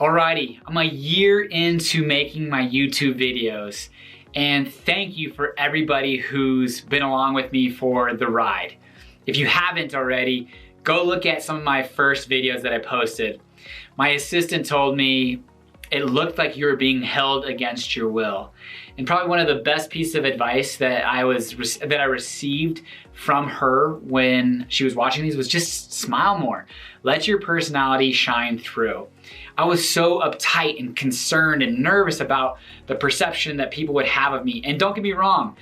Alrighty, I'm a year into making my YouTube videos, and thank you for everybody who's been along with me for the ride. If you haven't already, go look at some of my first videos that I posted. My assistant told me it looked like you were being held against your will. And probably one of the best pieces of advice that I received from her when she was watching these was just smile more. Let your personality shine through. I was so uptight and concerned and nervous about the perception that people would have of me. And don't get me wrong,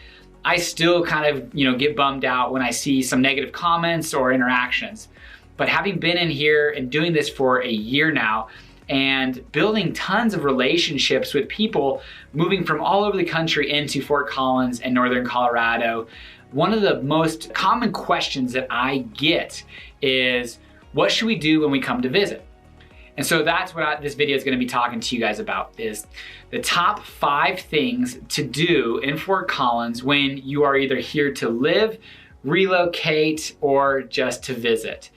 I still kind of, get bummed out when I see some negative comments or interactions. But having been in here and doing this for a year now, and building tons of relationships with people moving from all over the country into Fort Collins and Northern Colorado, one of the most common questions that I get is, what should we do when we come to visit? And so that's what this video is going to be talking to you guys about, is the top 5 things to do in Fort Collins when you are either here to live, relocate, or just to visit.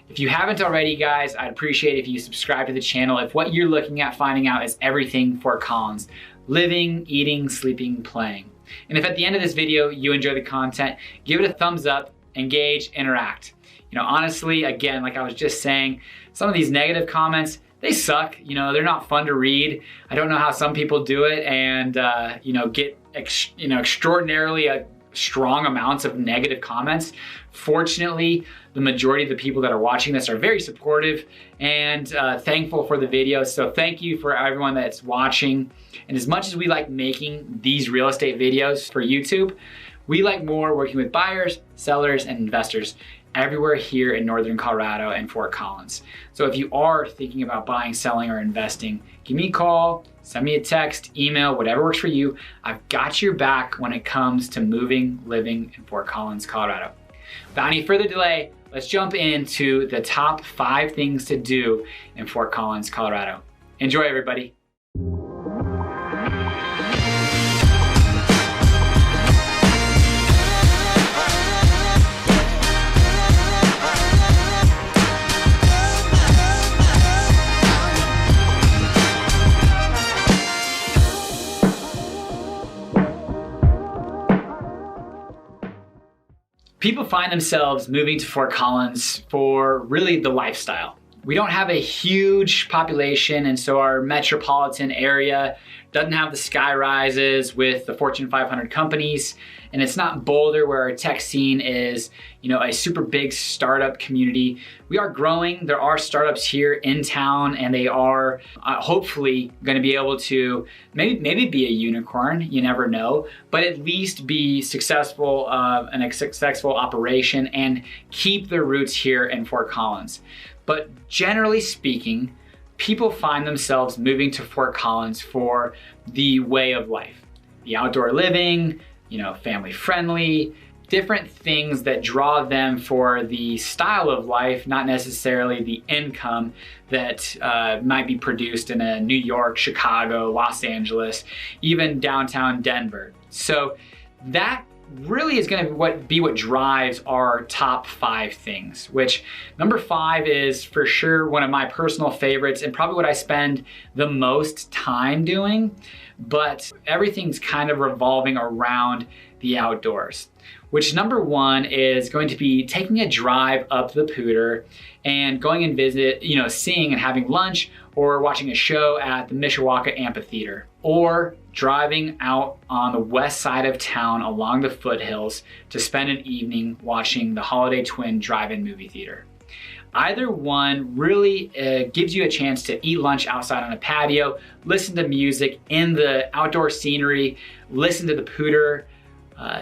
If you haven't already, guys, I'd appreciate if you subscribe to the channel. If what you're looking at finding out is everything Fort Collins, living, eating, sleeping, playing. And if at the end of this video you enjoy the content, give it a thumbs up, engage, interact. Honestly, again, like I was just saying, some of these negative comments, they suck. They're not fun to read. I don't know how some people do it and get extraordinarily strong amounts of negative comments. Fortunately, the majority of the people that are watching this are very supportive and thankful for the video. So thank you for everyone that's watching. And as much as we like making these real estate videos for YouTube, we like more working with buyers, sellers, and investors everywhere here in Northern Colorado and Fort Collins. So if you are thinking about buying, selling, or investing, give me a call, send me a text, email, whatever works for you. I've got your back when it comes to moving, living in Fort Collins, Colorado. Without any further delay, let's jump into the top 5 things to do in Fort Collins, Colorado. Enjoy, everybody. People find themselves moving to Fort Collins for really the lifestyle. We don't have a huge population, and so our metropolitan area doesn't have the sky rises with the Fortune 500 companies, and it's not Boulder where our tech scene is, a super big startup community. We are growing. There are startups here in town, and they are hopefully going to be able to maybe be a unicorn. You never know, but at least be successful in a successful operation and keep their roots here in Fort Collins. But generally speaking, people find themselves moving to Fort Collins for the way of life, the outdoor living, family friendly, different things that draw them for the style of life, not necessarily the income that might be produced in a New York, Chicago, Los Angeles, even downtown Denver. So that really is going to be what drives our top 5 things, which number 5 is for sure one of my personal favorites and probably what I spend the most time doing, but everything's kind of revolving around the outdoors, which number 1 is going to be taking a drive up the Pooter and going and visit, seeing and having lunch or watching a show at the Mishawaka Amphitheater, or driving out on the west side of town along the foothills to spend an evening watching the Holiday Twin Drive-In movie theater. Either one really gives you a chance to eat lunch outside on a patio, listen to music in the outdoor scenery, listen to the Pooter,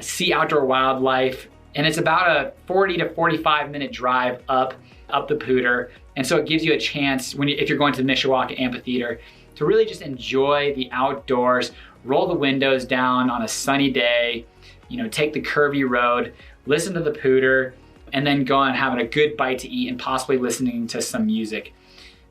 see outdoor wildlife, and it's about a 40 to 45 minute drive up the Pooter. And so it gives you a chance, if you're going to the Mishawaka Amphitheater, to really just enjoy the outdoors, roll the windows down on a sunny day, take the curvy road, listen to the Pooter, and then go on having a good bite to eat and possibly listening to some music.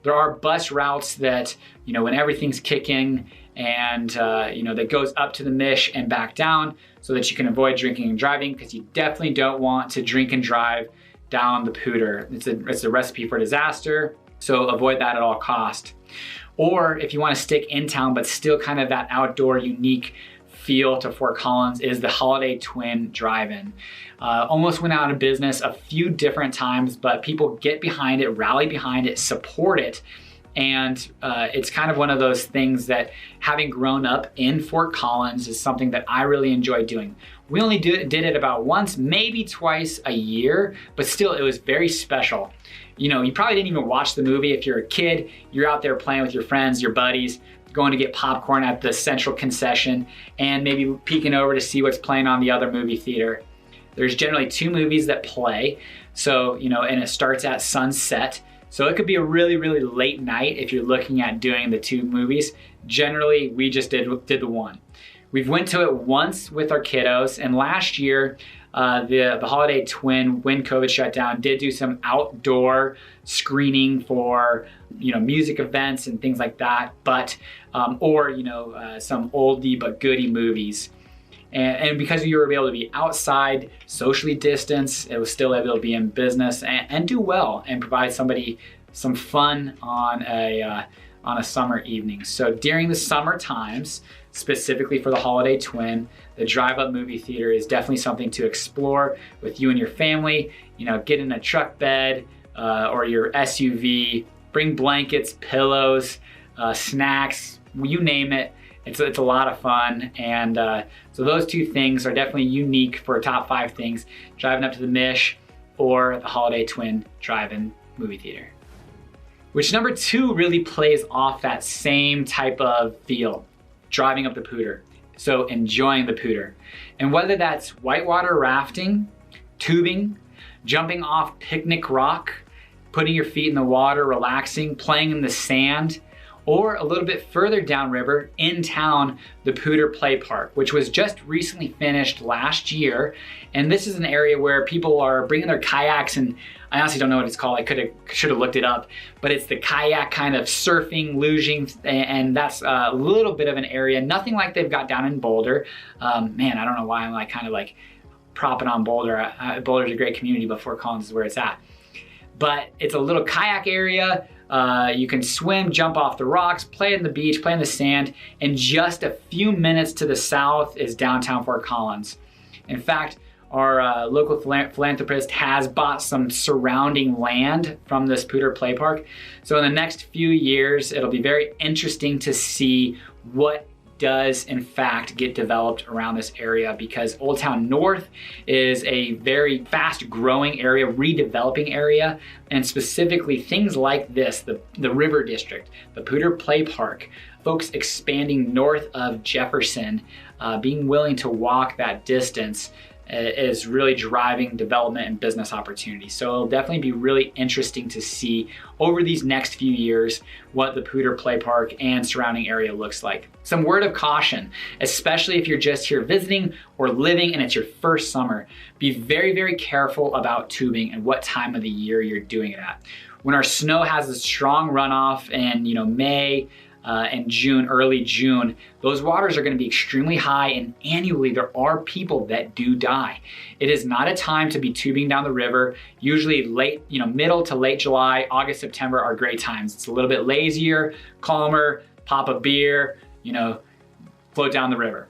There are bus routes that, when everything's kicking and, that goes up to the Mish and back down so that you can avoid drinking and driving, because you definitely don't want to drink and drive down the Pooter. It's a recipe for disaster, so avoid that at all cost. Or if you want to stick in town, but still kind of that outdoor unique feel to Fort Collins, is the Holiday Twin Drive-In. Almost went out of business a few different times, but people get behind it, rally behind it, support it. And it's kind of one of those things that, having grown up in Fort Collins, is something that I really enjoy doing. We only did it about once, maybe twice a year, but still it was very special. You know, you probably didn't even watch the movie. If you're a kid, you're out there playing with your friends, your buddies, going to get popcorn at the central concession, and maybe peeking over to see what's playing on the other movie theater. There's generally 2 movies that play, so, you know, and it starts at sunset. So it could be a really, really late night if you're looking at doing the 2 movies. Generally, we just did the one. We've went to it once with our kiddos, and last year, the Holiday Twin, when COVID shut down, did do some outdoor screening for, you know, music events and things like that, but, or, you know, some oldie but goodie movies. And because you were able to be outside, socially distanced, it was still able to be in business and do well and provide somebody some fun on a summer evening. So during the summer times, specifically for the Holiday Twin, the drive-up movie theater is definitely something to explore with you and your family. You know, get in a truck bed or your SUV, bring blankets, pillows, snacks, you name it. It's a lot of fun, and so those 2 things are definitely unique for top 5 things: driving up to the Mish or the Holiday Twin Drive-In movie theater. Which number 2 really plays off that same type of feel, driving up the Pooter. So enjoying the Pooter. And whether that's whitewater rafting, tubing, jumping off Picnic Rock, putting your feet in the water, relaxing, playing in the sand, or a little bit further downriver in town, the Pooter Play Park, which was just recently finished last year. And this is an area where people are bringing their kayaks, and I honestly don't know what it's called. I should have looked it up, but it's the kayak kind of surfing, luging, and that's a little bit of an area. Nothing like they've got down in Boulder. Man, I don't know why I'm like kind of like propping on Boulder. Boulder's a great community, but Fort Collins is where it's at. But it's a little kayak area. You can swim, jump off the rocks, play in the beach, play in the sand, and just a few minutes to the south is downtown Fort Collins. In fact, our local philanthropist has bought some surrounding land from this Pooter Play Park. So in the next few years, it'll be very interesting to see what does in fact get developed around this area, because Old Town North is a very fast growing area, redeveloping area, and specifically things like this, the River District, the Pooter Play Park, folks expanding north of Jefferson, being willing to walk that distance is really driving development and business opportunities. So it'll definitely be really interesting to see over these next few years what the Pooter Play Park and surrounding area looks like. Some word of caution, especially if you're just here visiting or living and it's your first summer, be very, very careful about tubing and what time of the year you're doing it at. When our snow has a strong runoff in May, and June, early June, those waters are going to be extremely high, and annually there are people that do die. It is not a time to be tubing down the river. Usually late, middle to late July, August, September are great times. It's a little bit lazier, calmer, pop a beer, float down the river.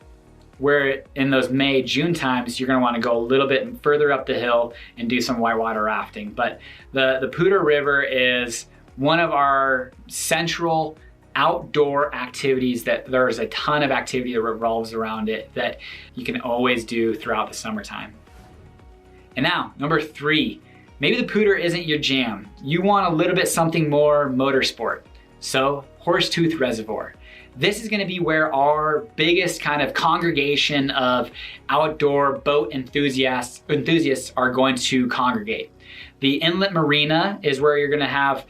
Where in those May, June times, you're gonna wanna go a little bit further up the hill and do some whitewater rafting. But the Pooter River is one of our central outdoor activities that there's a ton of activity that revolves around it that you can always do throughout the summertime. And now, number 3, maybe the Pooter isn't your jam. You want a little bit something more motorsport. So, Horsetooth Reservoir. This is gonna be where our biggest kind of congregation of outdoor boat enthusiasts are going to congregate. The inlet marina is where you're gonna have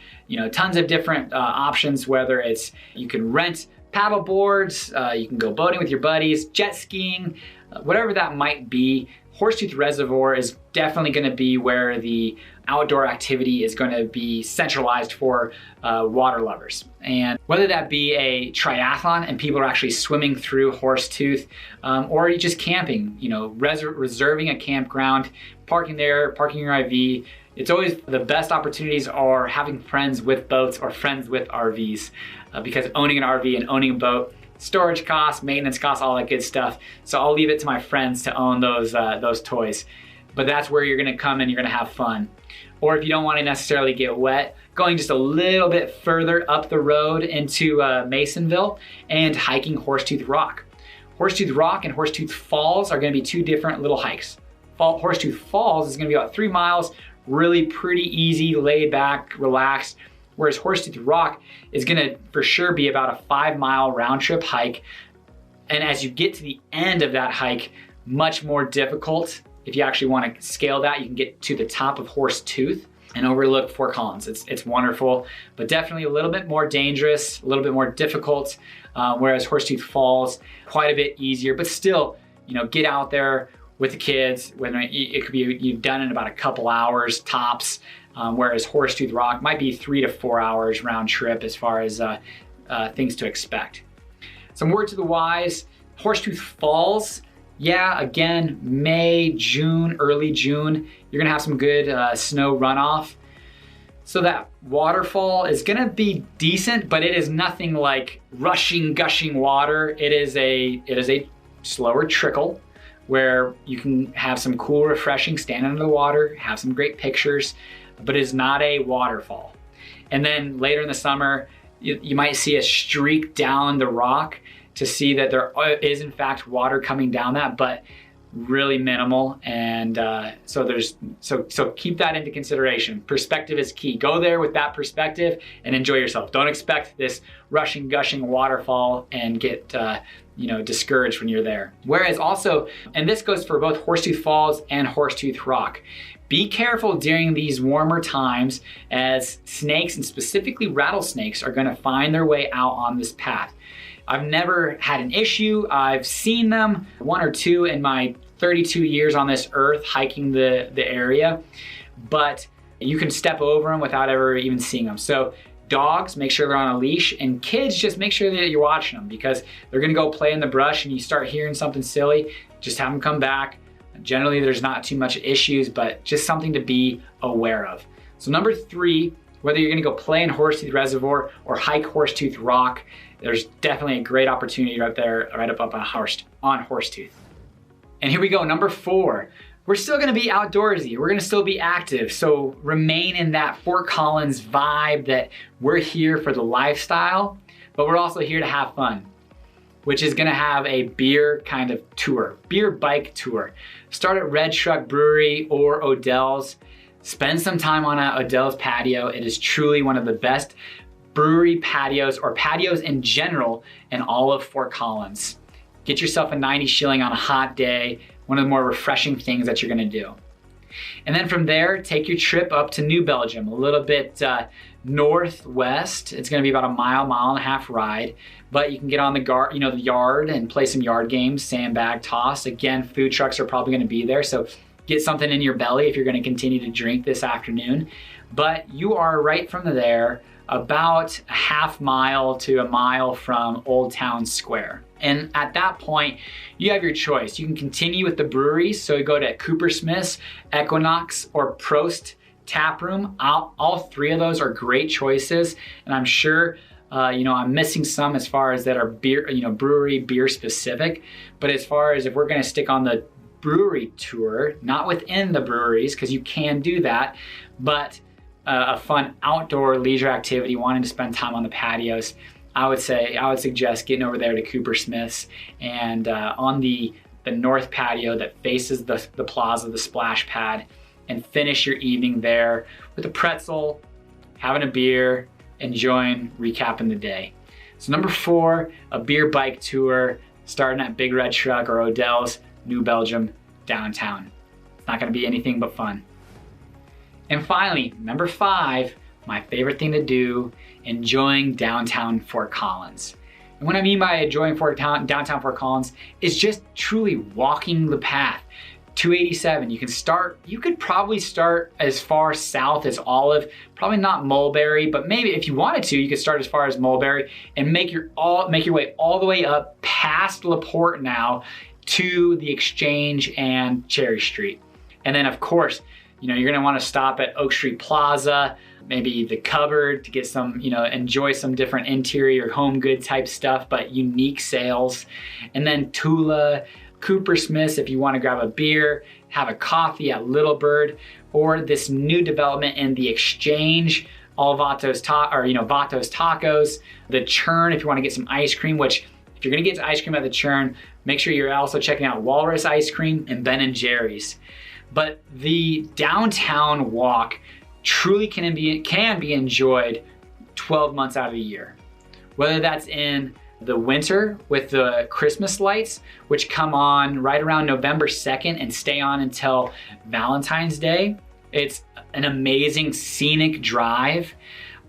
tons of different options, whether it's you can rent paddle boards, you can go boating with your buddies, jet skiing, whatever that might be. Horsetooth Reservoir is definitely gonna be where the outdoor activity is gonna be centralized for water lovers. And whether that be a triathlon and people are actually swimming through Horsetooth, or you just camping, reserving a campground, parking there, parking your RV, It's always the best opportunities are having friends with boats or friends with RVs, because owning an RV and owning a boat, storage costs, maintenance costs, all that good stuff. So I'll leave it to my friends to own those toys. But that's where you're gonna come and you're gonna have fun. Or if you don't wanna necessarily get wet, going just a little bit further up the road into Masonville and hiking Horsetooth Rock. Horsetooth Rock and Horsetooth Falls are gonna be two different little hikes. Horsetooth Falls is gonna be about 3 miles, really pretty easy, laid back, relaxed. Whereas Horsetooth Rock is gonna for sure be about a 5-mile round trip hike. And as you get to the end of that hike, much more difficult. If you actually wanna scale that, you can get to the top of Horsetooth and overlook Fort Collins. It's wonderful, but definitely a little bit more dangerous, a little bit more difficult, whereas Horsetooth Falls, quite a bit easier, but still, get out there with the kids. It could be you've done in about a couple hours tops, whereas Horsetooth Rock might be 3 to 4 hours round trip as far as things to expect. Some word to the wise, Horsetooth Falls, yeah, again, May, June, early June, you're gonna have some good snow runoff. So that waterfall is gonna be decent, but it is nothing like rushing, gushing water. It is a slower trickle where you can have some cool, refreshing, stand under the water, have some great pictures, but it's not a waterfall. And then later in the summer, you might see a streak down the rock to see that there is in fact water coming down that, but really minimal. And so keep that into consideration. Perspective is key. Go there with that perspective and enjoy yourself. Don't expect this rushing, gushing waterfall and get discouraged when you're there. Whereas also, and this goes for both Horsetooth Falls and Horsetooth Rock, be careful during these warmer times as snakes, and specifically rattlesnakes, are gonna find their way out on this path. I've never had an issue. I've seen them, 1 or 2 in my 32 years on this earth hiking the area, but you can step over them without ever even seeing them. So dogs, make sure they're on a leash, and kids, just make sure that you're watching them, because they're gonna go play in the brush and you start hearing something silly, just have them come back. Generally, there's not too much issues, but just something to be aware of. So number 3, whether you're gonna go play in Horsetooth Reservoir or hike Horsetooth Rock, there's definitely a great opportunity right there, right up on Horsetooth. And here we go, number 4. We're still gonna be outdoorsy, we're gonna still be active, so remain in that Fort Collins vibe that we're here for the lifestyle, but we're also here to have fun, which is gonna have a beer kind of tour, beer bike tour. Start at Red Truck Brewery or Odell's. Spend some time on Odell's patio. It is truly one of the best brewery patios, or patios in general, in all of Fort Collins. Get yourself a 90 shilling on a hot day, one of the more refreshing things that you're gonna do. And then from there, take your trip up to New Belgium, a little bit northwest. It's gonna be about a mile and a half ride, but you can get on the yard and play some yard games, sandbag toss. Again, food trucks are probably gonna be there, so get something in your belly if you're gonna continue to drink this afternoon. But you are right from there, about a half mile to a mile from Old Town Square. And at that point, you have your choice. You can continue with the breweries, so you go to Coopersmith's, Equinox, or Prost Tap Room. All 3 of those are great choices, and I'm sure I'm missing some as far as that are beer, brewery beer specific. But as far as if we're gonna stick on the brewery tour, not within the breweries, because you can do that, but a fun outdoor leisure activity, wanting to spend time on the patios, I would suggest getting over there to Coopersmith's and on the north patio that faces the plaza, the splash pad, and finish your evening there with a pretzel, having a beer, enjoying, recapping the day. So number 4, a beer bike tour, starting at Big Red Truck or Odell's, New Belgium, downtown. It's not gonna be anything but fun. And finally, number 5, my favorite thing to do, enjoying downtown Fort Collins. And what I mean by enjoying downtown Fort Collins is just truly walking the path. 287, you could probably start as far south as Olive, probably not Mulberry, but maybe if you wanted to, you could start as far as Mulberry and make your way all the way up past LaPorte now to the Exchange and Cherry Street. And then of course, You know, you're gonna wanna stop at Oak Street Plaza, maybe the Cupboard to get some, you know, enjoy some different interior home good type stuff, but unique sales. And then Tula, Coopersmith's if you wanna grab a beer, have a coffee at Little Bird, or this new development in the Exchange, all Vato's Tacos, the Churn if you wanna get some ice cream, which if you're gonna get ice cream at the Churn, make sure you're also checking out Walrus Ice Cream and Ben & Jerry's. But the downtown walk truly can be enjoyed 12 months out of the year. Whether that's in the winter with the Christmas lights, which come on right around November 2nd and stay on until Valentine's Day. It's an amazing scenic drive.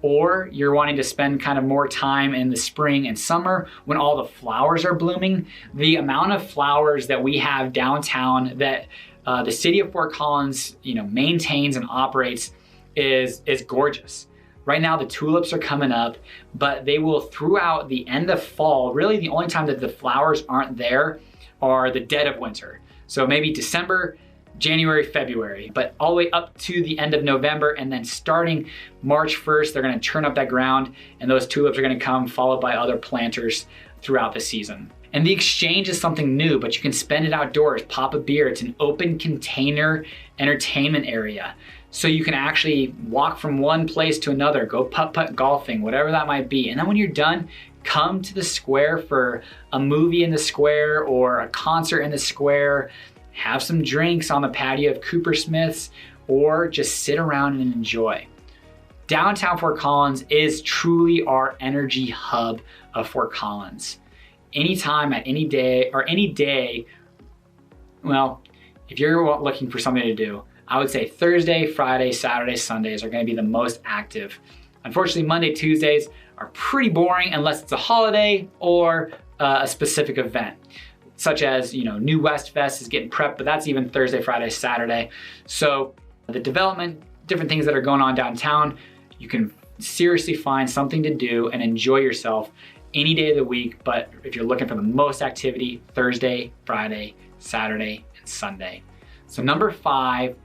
Or you're wanting to spend kind of more time in the spring and summer when all the flowers are blooming. The amount of flowers that we have downtown that the city of Fort Collins, you know, maintains and operates is gorgeous. Right now the tulips are coming up, but they will throughout the end of fall. Really the only time that the flowers aren't there are the dead of winter. So maybe December, January, February, but all the way up to the end of November, and then starting March 1st, they're gonna turn up that ground and those tulips are gonna come followed by other planters throughout the season. And the Exchange is something new, but you can spend it outdoors, pop a beer. It's an open container entertainment area. So you can actually walk from one place to another, go putt-putt golfing, whatever that might be. And then when you're done, come to the square for a movie in the square or a concert in the square. Have some drinks on the patio of Coopersmith's, or just sit around and enjoy. Downtown Fort Collins is truly our energy hub of Fort Collins. Anytime at any day, well, if you're looking for something to do, I would say Thursday, Friday, Saturday, Sundays are gonna be the most active. Unfortunately, Monday, Tuesdays are pretty boring unless it's a holiday or a specific event. Such as, you know, New West Fest is getting prepped, but that's even Thursday, Friday, Saturday. So the development, different things that are going on downtown, you can seriously find something to do and enjoy yourself any day of the week. But if you're looking for the most activity, Thursday, Friday, Saturday, and Sunday. So number 5,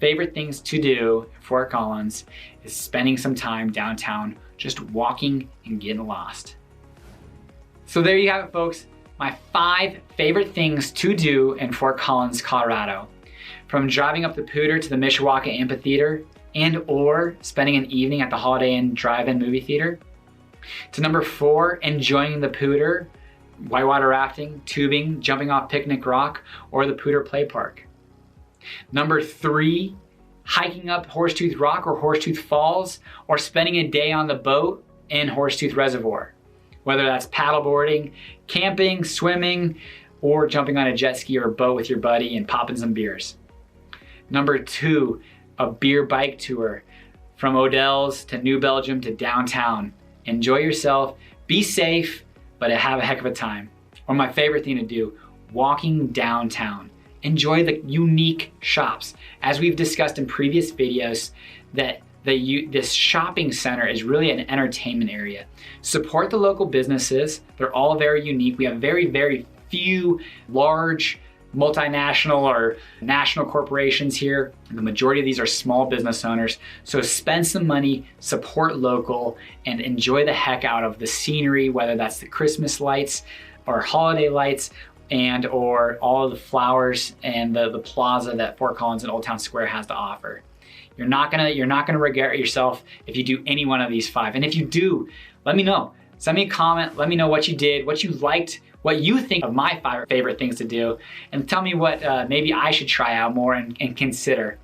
favorite things to do in Fort Collins is spending some time downtown, just walking and getting lost. So there you have it, folks. My 5 favorite things to do in Fort Collins, Colorado. From driving up the Pooter to the Mishawaka Amphitheater and or spending an evening at the Holiday Inn Drive-In movie theater. To number 4, enjoying the Pooter, whitewater rafting, tubing, jumping off Picnic Rock, or the Pooter Play Park. Number 3, hiking up Horsetooth Rock or Horsetooth Falls, or spending a day on the boat in Horsetooth Reservoir. Whether that's paddleboarding, camping, swimming, or jumping on a jet ski or a boat with your buddy and popping some beers. Number 2, a beer bike tour from Odell's to New Belgium to downtown. Enjoy yourself, be safe, but have a heck of a time. Or my favorite thing to do, walking downtown. Enjoy the unique shops. As we've discussed in previous videos, that this shopping center is really an entertainment area. Support the local businesses. They're all very unique. We have very, very few large multinational or national corporations here. The majority of these are small business owners. So spend some money, support local, and enjoy the heck out of the scenery, whether that's the Christmas lights or holiday lights, and or all of the flowers and the plaza that Fort Collins and Old Town Square has to offer. You're not gonna regret yourself if you do any one of these 5. And if you do, let me know. Send me a comment, let me know what you did, what you liked, what you think of my 5 favorite things to do, and tell me what maybe I should try out more and consider.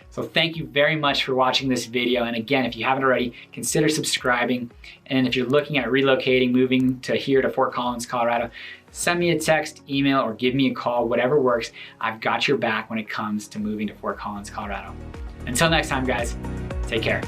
So thank you very much for watching this video. And again, if you haven't already, consider subscribing. And if you're looking at relocating, moving to here to Fort Collins, Colorado, send me a text, email, or give me a call, whatever works. I've got your back when it comes to moving to Fort Collins, Colorado. Until next time, guys, take care.